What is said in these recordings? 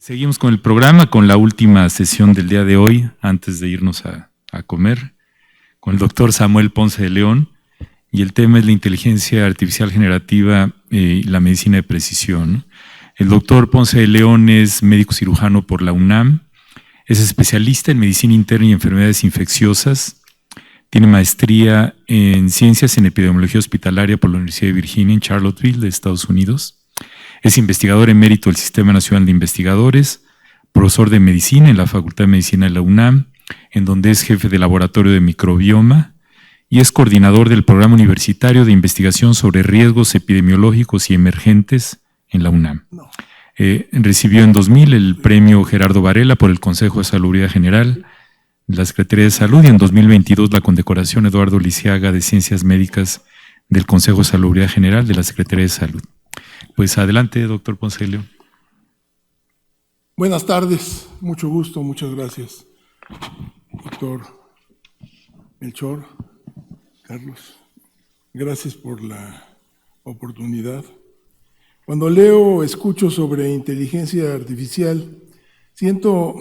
Seguimos con el programa, con la última sesión del día de hoy, antes de irnos a comer, con el doctor Samuel Ponce de León, y el tema es la inteligencia artificial generativa y la medicina de precisión. El doctor Ponce de León es médico cirujano por la UNAM, es especialista en medicina interna y enfermedades infecciosas, tiene maestría en ciencias en epidemiología hospitalaria por la Universidad de Virginia en Charlottesville, de Estados Unidos. Es investigador emérito del Sistema Nacional de Investigadores, profesor de medicina en la Facultad de Medicina de la UNAM, en donde es jefe de laboratorio de microbioma y es coordinador del Programa Universitario de Investigación sobre Riesgos Epidemiológicos y Emergentes en la UNAM. Recibió en 2000 el premio Gerardo Varela por el Consejo de Salubridad General de la Secretaría de Salud y en 2022 la condecoración Eduardo Lisiaga de Ciencias Médicas del Consejo de Salubridad General de la Secretaría de Salud. Pues adelante, doctor Ponce de León. Buenas tardes, mucho gusto, muchas gracias, doctor Melchor, Carlos. Gracias por la oportunidad. Cuando leo o escucho sobre inteligencia artificial, siento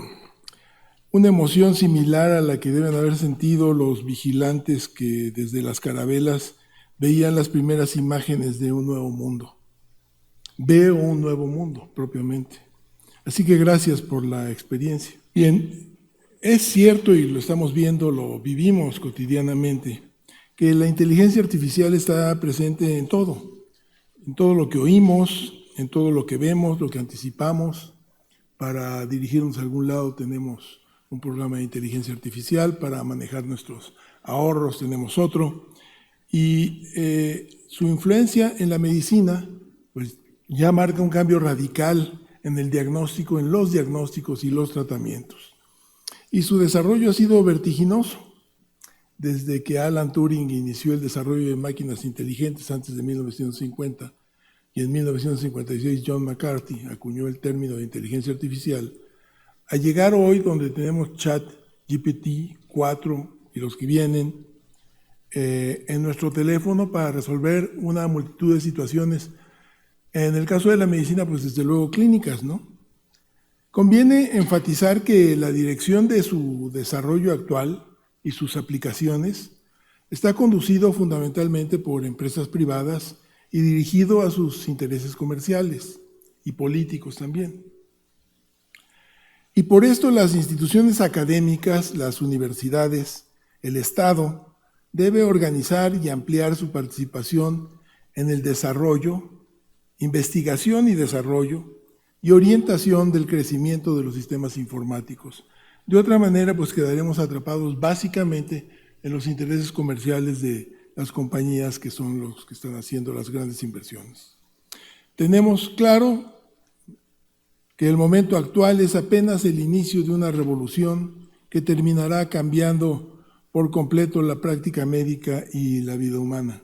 una emoción similar a la que deben haber sentido los vigilantes que desde las carabelas veían las primeras imágenes de un nuevo mundo. Veo un nuevo mundo, propiamente. Así que gracias por la experiencia. Bien, es cierto, y lo estamos viendo, lo vivimos cotidianamente, que la inteligencia artificial está presente en todo lo que oímos, en todo lo que vemos, lo que anticipamos. Para dirigirnos a algún lado tenemos un programa de inteligencia artificial, para manejar nuestros ahorros tenemos otro, y su influencia en la medicina, pues ya marca un cambio radical en el diagnóstico, en los diagnósticos y los tratamientos. Y su desarrollo ha sido vertiginoso. Desde que Alan Turing inició el desarrollo de máquinas inteligentes antes de 1950 y en 1956 John McCarthy acuñó el término de inteligencia artificial, a llegar hoy donde tenemos ChatGPT 4 y los que vienen en nuestro teléfono para resolver una multitud de situaciones. En el caso de la medicina, pues desde luego clínicas, ¿no? Conviene enfatizar que la dirección de su desarrollo actual y sus aplicaciones está conducido fundamentalmente por empresas privadas y dirigido a sus intereses comerciales y políticos también. Y por esto las instituciones académicas, las universidades, el Estado, debe organizar y ampliar su participación en el desarrollo, investigación y desarrollo y orientación del crecimiento de los sistemas informáticos. De otra manera, pues quedaremos atrapados básicamente en los intereses comerciales de las compañías que son los que están haciendo las grandes inversiones. Tenemos claro que el momento actual es apenas el inicio de una revolución que terminará cambiando por completo la práctica médica y la vida humana.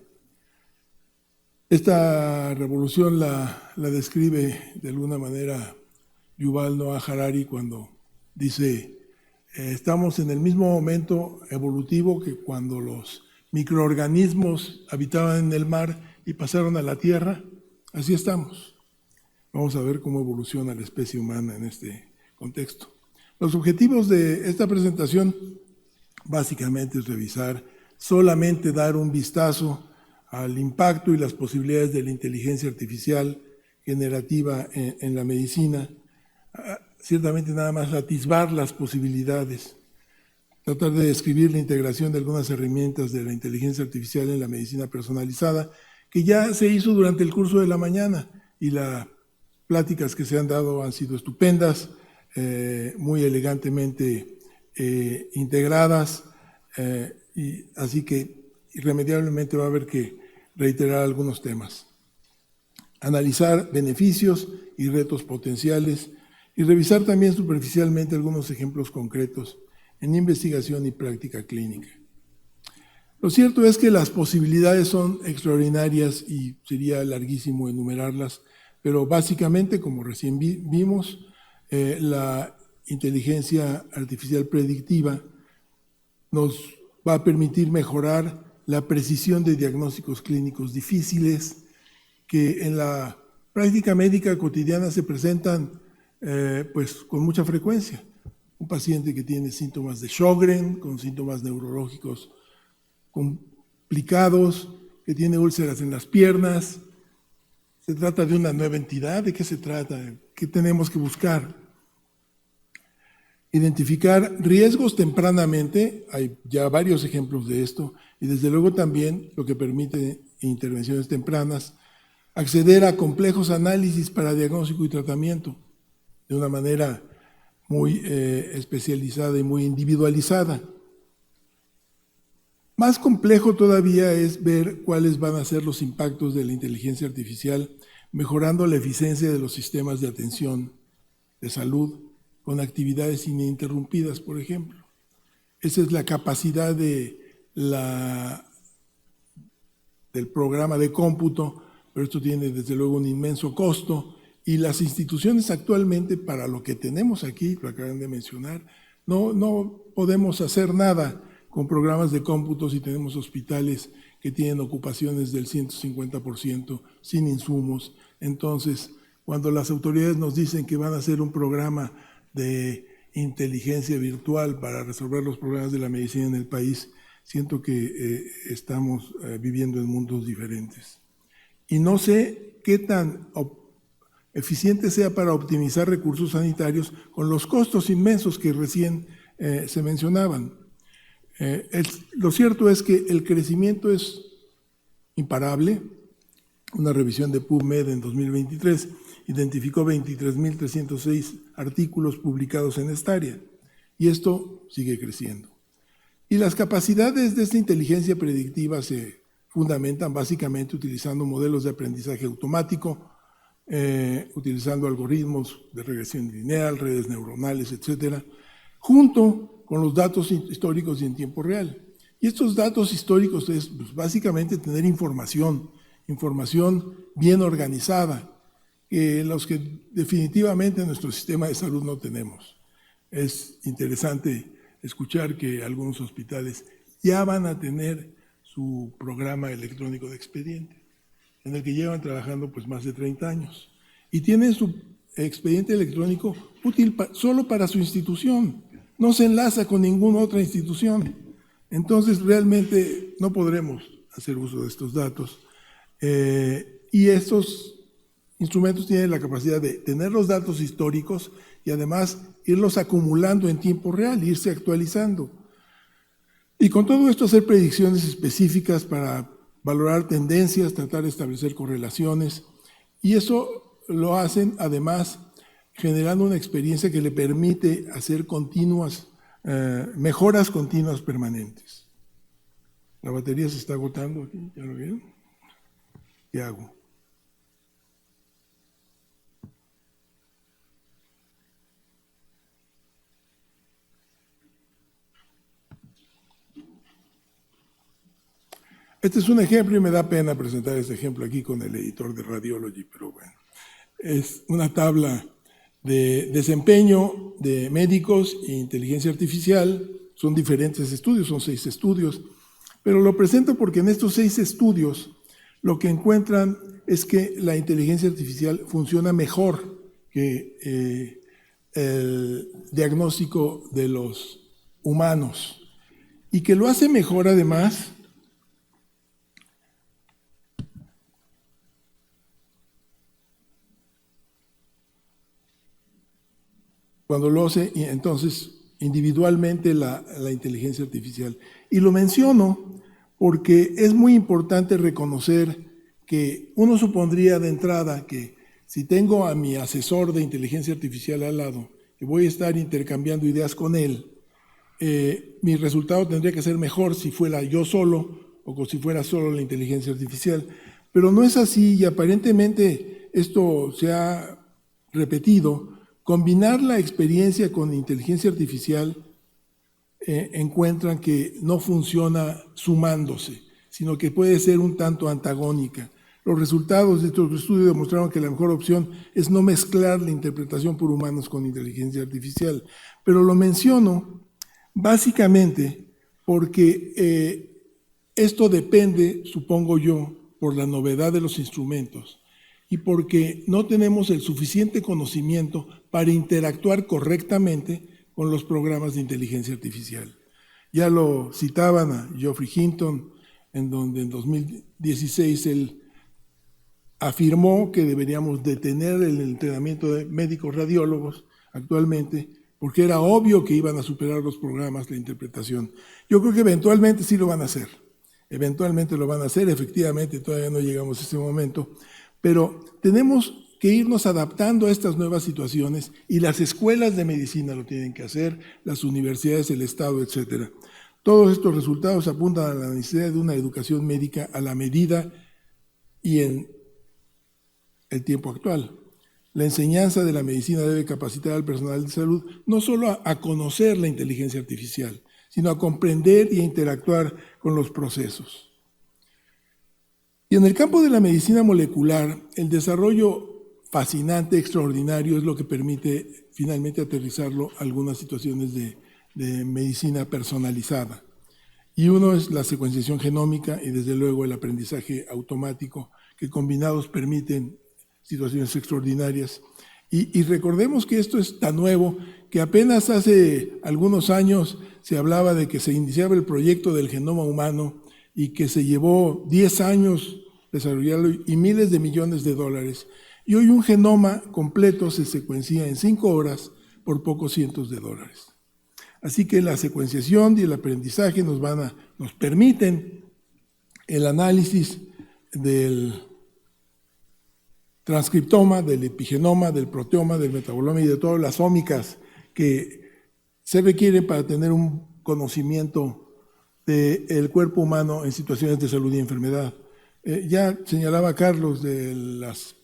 Esta revolución la describe de alguna manera Yuval Noah Harari cuando dice: estamos en el mismo momento evolutivo que cuando los microorganismos habitaban en el mar y pasaron a la tierra. Así estamos. Vamos a ver cómo evoluciona la especie humana en este contexto. Los objetivos de esta presentación básicamente es revisar, solamente dar un vistazo al impacto y las posibilidades de la inteligencia artificial generativa en la medicina, ciertamente nada más atisbar las posibilidades, tratar de describir la integración de algunas herramientas de la inteligencia artificial en la medicina personalizada, que ya se hizo durante el curso de la mañana y las pláticas que se han dado han sido estupendas, muy elegantemente integradas, y así que irremediablemente va a haber que reiterar algunos temas. Analizar beneficios y retos potenciales y revisar también superficialmente algunos ejemplos concretos en investigación y práctica clínica. Lo cierto es que las posibilidades son extraordinarias y sería larguísimo enumerarlas, pero básicamente, como recién vimos, la inteligencia artificial predictiva nos va a permitir mejorar la precisión de diagnósticos clínicos difíciles que en la práctica médica cotidiana se presentan pues con mucha frecuencia. Un paciente que tiene síntomas de Sjögren, con síntomas neurológicos complicados, que tiene úlceras en las piernas. ¿Se trata de una nueva entidad? ¿De qué se trata? ¿Qué tenemos que buscar? Identificar riesgos tempranamente, hay ya varios ejemplos de esto, y desde luego también lo que permite intervenciones tempranas, acceder a complejos análisis para diagnóstico y tratamiento de una manera muy especializada y muy individualizada. Más complejo todavía es ver cuáles van a ser los impactos de la inteligencia artificial, mejorando la eficiencia de los sistemas de atención de salud con actividades ininterrumpidas, por ejemplo. Esa es la capacidad del programa de cómputo, pero esto tiene desde luego un inmenso costo, y las instituciones actualmente, para lo que tenemos aquí, lo acaban de mencionar, no podemos hacer nada con programas de cómputo si tenemos hospitales que tienen ocupaciones del 150% sin insumos. Entonces, cuando las autoridades nos dicen que van a hacer un programa de inteligencia virtual para resolver los problemas de la medicina en el país, siento que estamos viviendo en mundos diferentes. Y no sé qué tan eficiente sea para optimizar recursos sanitarios con los costos inmensos que recién se mencionaban. Lo cierto es que el crecimiento es imparable. Una revisión de PubMed en 2023 identificó 23.306 artículos publicados en esta área, y esto sigue creciendo. Y las capacidades de esta inteligencia predictiva se fundamentan básicamente utilizando modelos de aprendizaje automático, utilizando algoritmos de regresión lineal, redes neuronales, etcétera, junto con los datos históricos y en tiempo real. Y estos datos históricos es pues, básicamente tener información bien organizada, los que definitivamente en nuestro sistema de salud no tenemos. Es interesante escuchar que algunos hospitales ya van a tener su programa electrónico de expediente, en el que llevan trabajando pues más de 30 años. Y tienen su expediente electrónico útil solo para su institución, no se enlaza con ninguna otra institución. Entonces realmente no podremos hacer uso de estos datos. Y estos instrumentos tienen la capacidad de tener los datos históricos y además irlos acumulando en tiempo real, irse actualizando. Y con todo esto hacer predicciones específicas para valorar tendencias, tratar de establecer correlaciones, y eso lo hacen además generando una experiencia que le permite hacer mejoras continuas permanentes. La batería se está agotando aquí, ¿ya lo vieron? ¿Qué hago? Este es un ejemplo y me da pena presentar este ejemplo aquí con el editor de Radiology, pero bueno. Es una tabla de desempeño de médicos e inteligencia artificial. Son diferentes estudios, son 6 estudios, pero lo presento porque en estos 6 estudios lo que encuentran es que la inteligencia artificial funciona mejor que el diagnóstico de los humanos, y que lo hace mejor además cuando lo hace entonces individualmente la inteligencia artificial. Y lo menciono porque es muy importante reconocer que uno supondría de entrada que si tengo a mi asesor de inteligencia artificial al lado y voy a estar intercambiando ideas con él, mi resultado tendría que ser mejor si fuera yo solo o si fuera solo la inteligencia artificial. Pero no es así, y aparentemente esto se ha repetido. Combinar la experiencia con inteligencia artificial encuentran que no funciona sumándose, sino que puede ser un tanto antagónica. Los resultados de estos estudios demostraron que la mejor opción es no mezclar la interpretación por humanos con inteligencia artificial. Pero lo menciono básicamente porque esto depende, supongo yo, por la novedad de los instrumentos y porque no tenemos el suficiente conocimiento para interactuar correctamente con los programas de inteligencia artificial. Ya lo citaban a Geoffrey Hinton, en donde en 2016 él afirmó que deberíamos detener el entrenamiento de médicos radiólogos actualmente, porque era obvio que iban a superar los programas la interpretación. Yo creo que eventualmente sí lo van a hacer. Eventualmente lo van a hacer, efectivamente todavía no llegamos a ese momento, pero tenemos que irnos adaptando a estas nuevas situaciones y las escuelas de medicina lo tienen que hacer, las universidades, el Estado, etcétera. Todos estos resultados apuntan a la necesidad de una educación médica a la medida y en el tiempo actual. La enseñanza de la medicina debe capacitar al personal de salud no solo a conocer la inteligencia artificial, sino a comprender y a interactuar con los procesos. Y en el campo de la medicina molecular, el desarrollo fascinante, extraordinario, es lo que permite finalmente aterrizarlo a algunas situaciones de medicina personalizada. Y uno es la secuenciación genómica y desde luego el aprendizaje automático, que combinados permiten situaciones extraordinarias. Y recordemos que esto es tan nuevo que apenas hace algunos años se hablaba de que se iniciaba el proyecto del genoma humano y que se llevó 10 años desarrollarlo y miles de millones de dólares. Y hoy un genoma completo se secuencia en 5 horas por pocos cientos de dólares. Así que la secuenciación y el aprendizaje nos permiten el análisis del transcriptoma, del epigenoma, del proteoma, del metaboloma y de todas las ómicas que se requieren para tener un conocimiento del cuerpo humano en situaciones de salud y enfermedad. Ya señalaba Carlos de las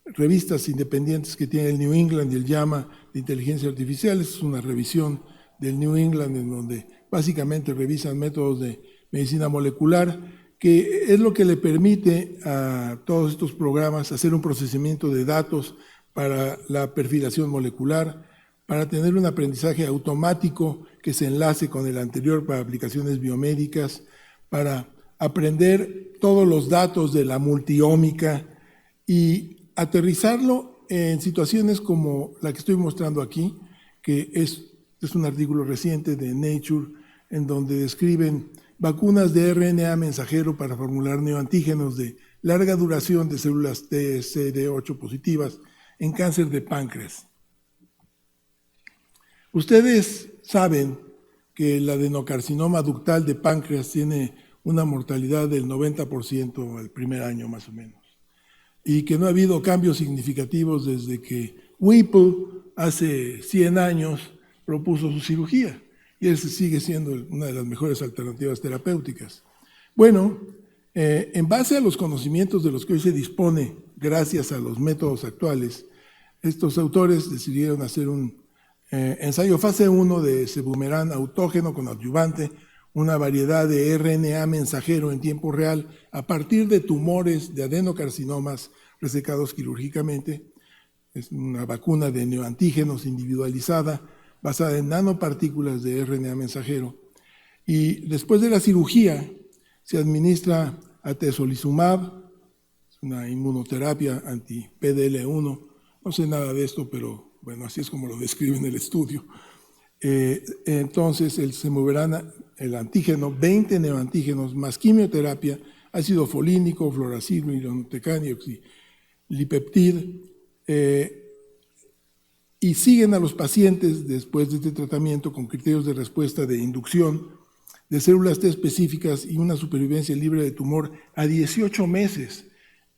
revistas independientes que tiene el New England y el JAMA de inteligencia artificial. Es una revisión del New England en donde básicamente revisan métodos de medicina molecular, que es lo que le permite a todos estos programas hacer un procesamiento de datos para la perfilación molecular, para tener un aprendizaje automático que se enlace con el anterior para aplicaciones biomédicas, para aprender todos los datos de la multiómica y aterrizarlo en situaciones como la que estoy mostrando aquí, que es un artículo reciente de Nature, en donde describen vacunas de RNA mensajero para formular neoantígenos de larga duración de células T, CD8 positivas en cáncer de páncreas. Ustedes saben que el adenocarcinoma ductal de páncreas tiene una mortalidad del 90% al primer año más o menos, y que no ha habido cambios significativos desde que Whipple hace 100 años propuso su cirugía, y esa sigue siendo una de las mejores alternativas terapéuticas. Bueno, en base a los conocimientos de los que hoy se dispone, gracias a los métodos actuales, estos autores decidieron hacer un ensayo fase 1 de cebumeran autógeno con adyuvante, una variedad de RNA mensajero en tiempo real a partir de tumores de adenocarcinomas resecados quirúrgicamente. Es una vacuna de neoantígenos individualizada basada en nanopartículas de RNA mensajero. Y después de la cirugía se administra atezolizumab, una inmunoterapia anti-PDL1. No sé nada de esto, pero bueno, así es como lo describe en el estudio. Entonces, se moverán el antígeno, 20 neoantígenos, más quimioterapia, ácido folínico, fluoracilo, irinotecan y oxilipeptid, y siguen a los pacientes después de este tratamiento con criterios de respuesta de inducción de células T específicas y una supervivencia libre de tumor a 18 meses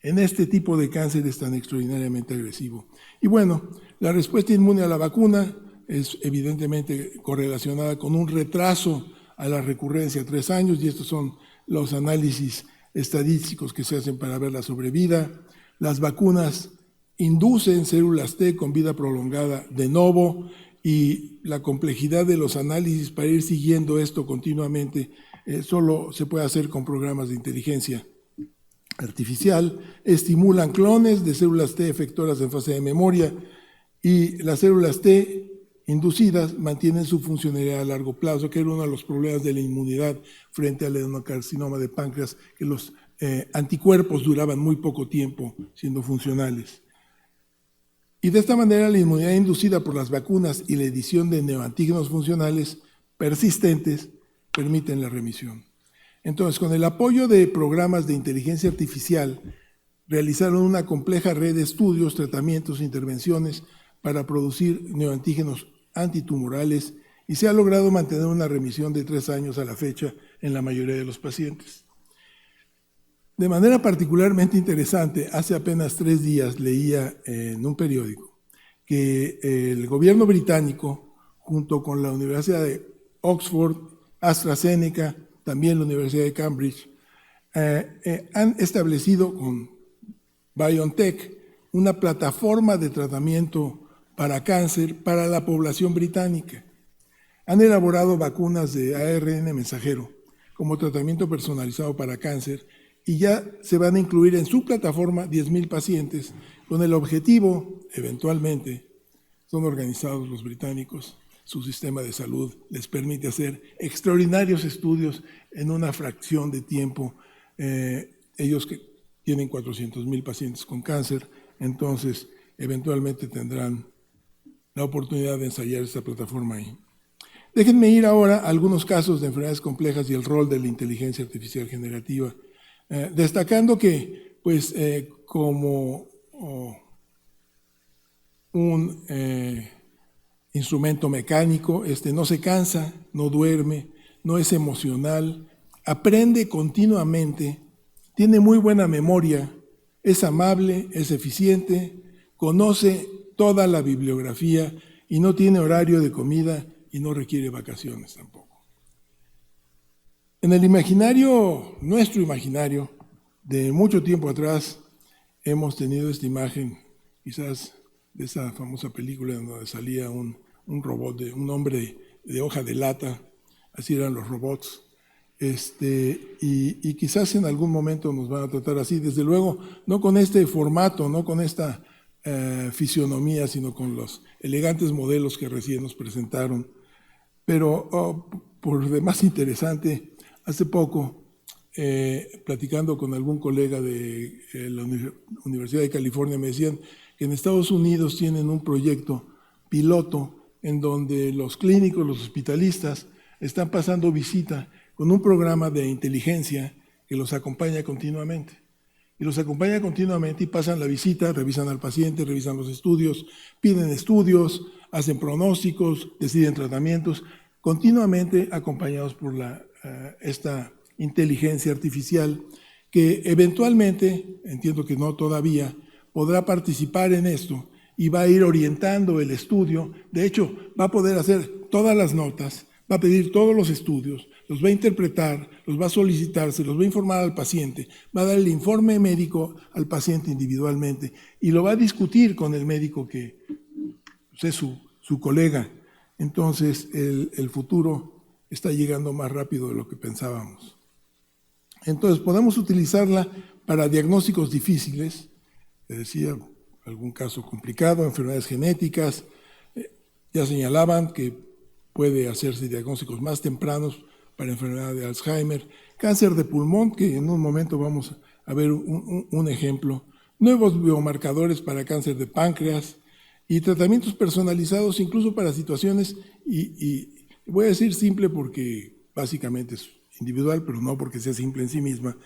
en este tipo de cánceres tan extraordinariamente agresivo. Y bueno, la respuesta inmune a la vacuna es evidentemente correlacionada con un retraso a la recurrencia a 3 años, y estos son los análisis estadísticos que se hacen para ver la sobrevida. Las vacunas inducen células T con vida prolongada de novo, y la complejidad de los análisis para ir siguiendo esto continuamente solo se puede hacer con programas de inteligencia artificial. Estimulan clones de células T efectoras en fase de memoria, y las células T inducidas mantienen su funcionalidad a largo plazo, que era uno de los problemas de la inmunidad frente al adenocarcinoma de páncreas, que los anticuerpos duraban muy poco tiempo siendo funcionales. Y de esta manera la inmunidad inducida por las vacunas y la edición de neoantígenos funcionales persistentes permiten la remisión. Entonces, con el apoyo de programas de inteligencia artificial, realizaron una compleja red de estudios, tratamientos e intervenciones para producir neoantígenos antitumorales y se ha logrado mantener una remisión de 3 años a la fecha en la mayoría de los pacientes. De manera particularmente interesante, hace apenas 3 días leía en un periódico que el gobierno británico, junto con la Universidad de Oxford, AstraZeneca, también la Universidad de Cambridge, han establecido con BioNTech una plataforma de tratamiento para cáncer para la población británica. Han elaborado vacunas de ARN mensajero como tratamiento personalizado para cáncer y ya se van a incluir en su plataforma 10,000 pacientes con el objetivo, eventualmente, son organizados los británicos, su sistema de salud les permite hacer extraordinarios estudios en una fracción de tiempo. Ellos que tienen 400,000 pacientes con cáncer, entonces eventualmente tendrán la oportunidad de ensayar esta plataforma ahí. Déjenme ir ahora a algunos casos de enfermedades complejas y el rol de la inteligencia artificial generativa, destacando que, pues, como un instrumento mecánico, no se cansa, no duerme, no es emocional, aprende continuamente, tiene muy buena memoria, es amable, es eficiente, conoce toda la bibliografía y no tiene horario de comida y no requiere vacaciones tampoco. En el imaginario, nuestro imaginario, de mucho tiempo atrás, hemos tenido esta imagen, quizás de esa famosa película donde salía un robot, un hombre de hoja de lata, así eran los robots, y quizás en algún momento nos van a tratar así, desde luego, no con este formato, no con esta fisionomía, sino con los elegantes modelos que recién nos presentaron. Pero por demás interesante, hace poco, platicando con algún colega de la Universidad de California, me decían que en Estados Unidos tienen un proyecto piloto en donde los clínicos, los hospitalistas, están pasando visita con un programa de inteligencia que los acompaña continuamente. Y los acompaña continuamente y pasan la visita, revisan al paciente, revisan los estudios, piden estudios, hacen pronósticos, deciden tratamientos, continuamente acompañados por esta inteligencia artificial que eventualmente, entiendo que no todavía, podrá participar en esto y va a ir orientando el estudio. De hecho, va a poder hacer todas las notas, va a pedir todos los estudios, los va a interpretar, los va a solicitar, se los va a informar al paciente, va a dar el informe médico al paciente individualmente y lo va a discutir con el médico que es su colega. Entonces, el futuro está llegando más rápido de lo que pensábamos. Entonces, podemos utilizarla para diagnósticos difíciles, les decía, algún caso complicado, enfermedades genéticas, ya señalaban que puede hacerse diagnósticos más tempranos para enfermedad de Alzheimer, cáncer de pulmón, que en un momento vamos a ver un ejemplo, nuevos biomarcadores para cáncer de páncreas y tratamientos personalizados incluso para situaciones, y voy a decir simple porque básicamente es individual, pero no porque sea simple en sí misma,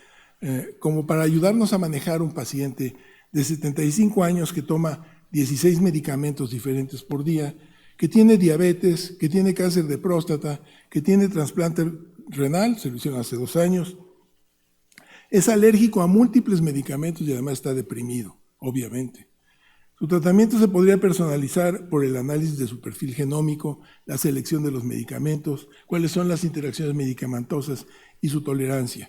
como para ayudarnos a manejar un paciente de 75 años que toma 16 medicamentos diferentes por día, que tiene diabetes, que tiene cáncer de próstata, que tiene trasplante renal, se lo hicieron hace 2 años, es alérgico a múltiples medicamentos y además está deprimido, obviamente. Su tratamiento se podría personalizar por el análisis de su perfil genómico, la selección de los medicamentos, cuáles son las interacciones medicamentosas y su tolerancia.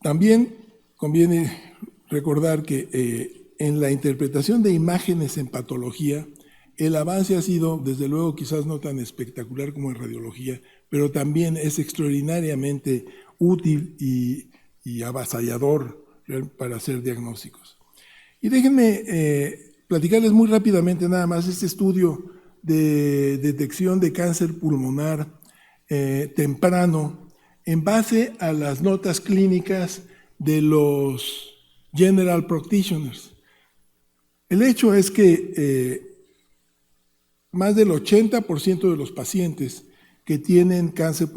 También conviene recordar que en la interpretación de imágenes en patología, el avance ha sido, desde luego, quizás no tan espectacular como en radiología, pero también es extraordinariamente útil y avasallador para hacer diagnósticos. Y déjenme platicarles muy rápidamente nada más este estudio de detección de cáncer pulmonar temprano en base a las notas clínicas de los general practitioners. El hecho es que más del 80% de los pacientes que tienen cáncer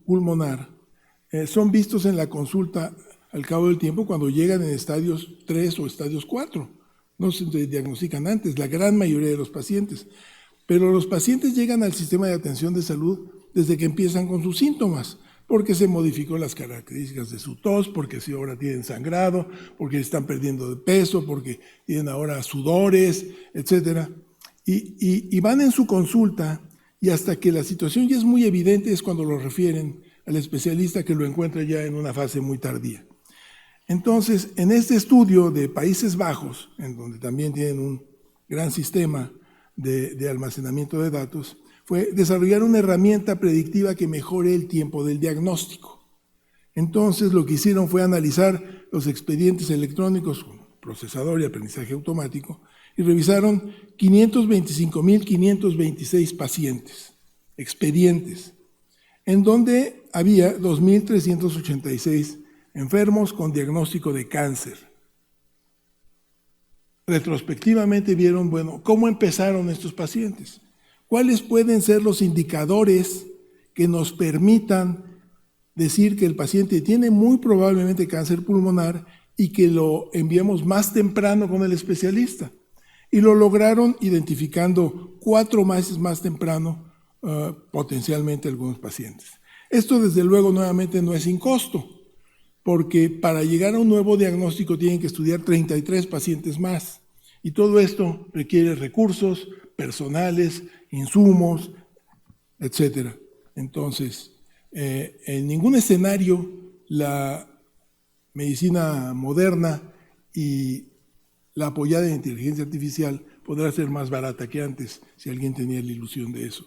pulmonar son vistos en la consulta al cabo del tiempo cuando llegan en estadios 3 o estadios 4. No se diagnostican antes, la gran mayoría de los pacientes. Pero los pacientes llegan al sistema de atención de salud desde que empiezan con sus síntomas, porque se modificó las características de su tos, porque si ahora tienen sangrado, porque están perdiendo de peso, porque tienen ahora sudores, etc. Y van en su consulta y hasta que la situación ya es muy evidente es cuando lo refieren al especialista que lo encuentra ya en una fase muy tardía. Entonces, en este estudio de Países Bajos, en donde también tienen un gran sistema de almacenamiento de datos, fue desarrollar una herramienta predictiva que mejore el tiempo del diagnóstico. Entonces, lo que hicieron fue analizar los expedientes electrónicos con procesador y aprendizaje automático y revisaron 525.526 pacientes, expedientes, en donde había 2.386 enfermos con diagnóstico de cáncer. Retrospectivamente vieron, bueno, cómo empezaron estos pacientes, cuáles pueden ser los indicadores que nos permitan decir que el paciente tiene muy probablemente cáncer pulmonar y que lo enviamos más temprano con el especialista. Y lo lograron identificando 4 meses más temprano potencialmente algunos pacientes. Esto desde luego nuevamente no es sin costo, porque para llegar a un nuevo diagnóstico tienen que estudiar 33 pacientes más. Y todo esto requiere recursos personales, insumos, etc. Entonces, en ningún escenario la medicina moderna y la apoyada en inteligencia artificial podrá ser más barata que antes, si alguien tenía la ilusión de eso.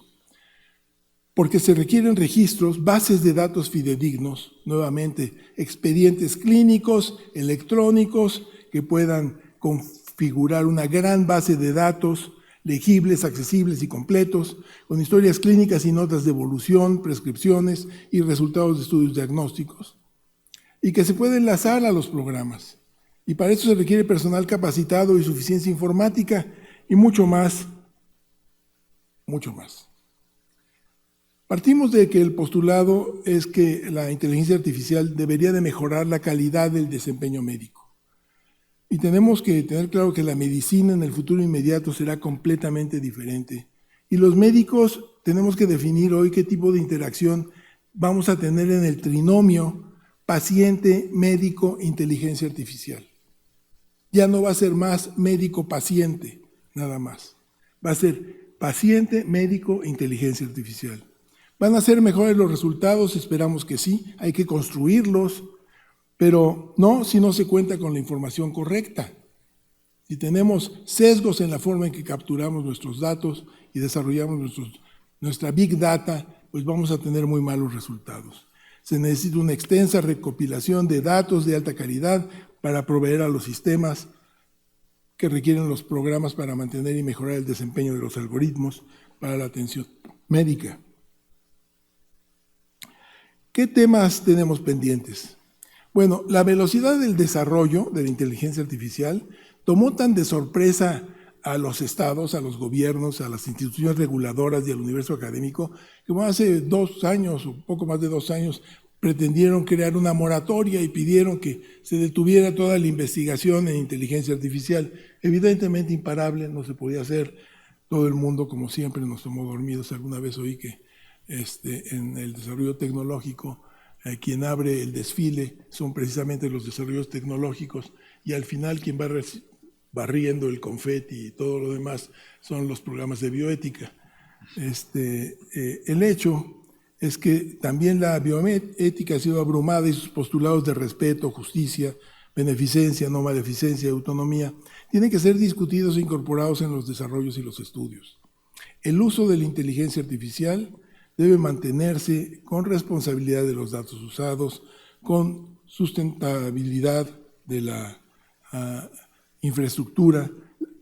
Porque se requieren registros, bases de datos fidedignos, nuevamente, expedientes clínicos, electrónicos, que puedan configurar una gran base de datos legibles, accesibles y completos, con historias clínicas y notas de evolución, prescripciones y resultados de estudios diagnósticos, y que se pueda enlazar a los programas. Y para eso se requiere personal capacitado y suficiencia informática y mucho más, mucho más. Partimos de que el postulado es que la inteligencia artificial debería de mejorar la calidad del desempeño médico. Y tenemos que tener claro que la medicina en el futuro inmediato será completamente diferente. Y los médicos tenemos que definir hoy qué tipo de interacción vamos a tener en el trinomio paciente, médico, inteligencia artificial. Ya no va a ser más médico-paciente, nada más. Va a ser paciente, médico, inteligencia artificial. ¿Van a ser mejores los resultados? Esperamos que sí, hay que construirlos, pero no si no se cuenta con la información correcta. Si tenemos sesgos en la forma en que capturamos nuestros datos y desarrollamos nuestra Big Data, pues vamos a tener muy malos resultados. Se necesita una extensa recopilación de datos de alta calidad para proveer a los sistemas que requieren los programas para mantener y mejorar el desempeño de los algoritmos para la atención médica. ¿Qué temas tenemos pendientes? Bueno, la velocidad del desarrollo de la inteligencia artificial tomó tan de sorpresa a los estados, a los gobiernos, a las instituciones reguladoras y al universo académico, que hace 2 años o poco más de 2 años pretendieron crear una moratoria y pidieron que se detuviera toda la investigación en inteligencia artificial. Evidentemente imparable, no se podía hacer. Todo el mundo, como siempre, nos tomó dormidos. Alguna vez oí que en el desarrollo tecnológico, quien abre el desfile son precisamente los desarrollos tecnológicos y al final quien va barriendo el confeti y todo lo demás son los programas de bioética. El hecho es que también la bioética ha sido abrumada y sus postulados de respeto, justicia, beneficencia, no maleficencia y autonomía tienen que ser discutidos e incorporados en los desarrollos y los estudios. El uso de la inteligencia artificial debe mantenerse con responsabilidad de los datos usados, con sustentabilidad de la infraestructura,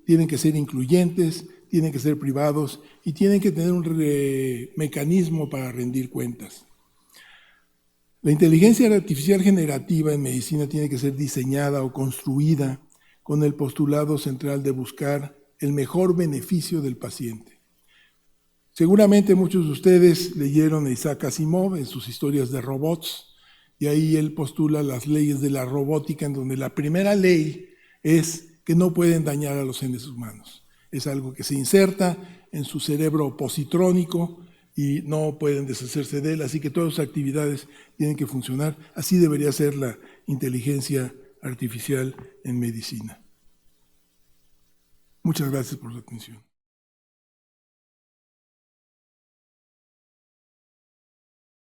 tienen que ser incluyentes, tienen que ser privados y tienen que tener un mecanismo para rendir cuentas. La inteligencia artificial generativa en medicina tiene que ser diseñada o construida con el postulado central de buscar el mejor beneficio del paciente. Seguramente muchos de ustedes leyeron a Isaac Asimov en sus historias de robots, y ahí él postula las leyes de la robótica, en donde la primera ley es que no pueden dañar a los seres humanos. Es algo que se inserta en su cerebro positrónico y no pueden deshacerse de él, así que todas sus actividades tienen que funcionar. Así debería ser la inteligencia artificial en medicina. Muchas gracias por su atención.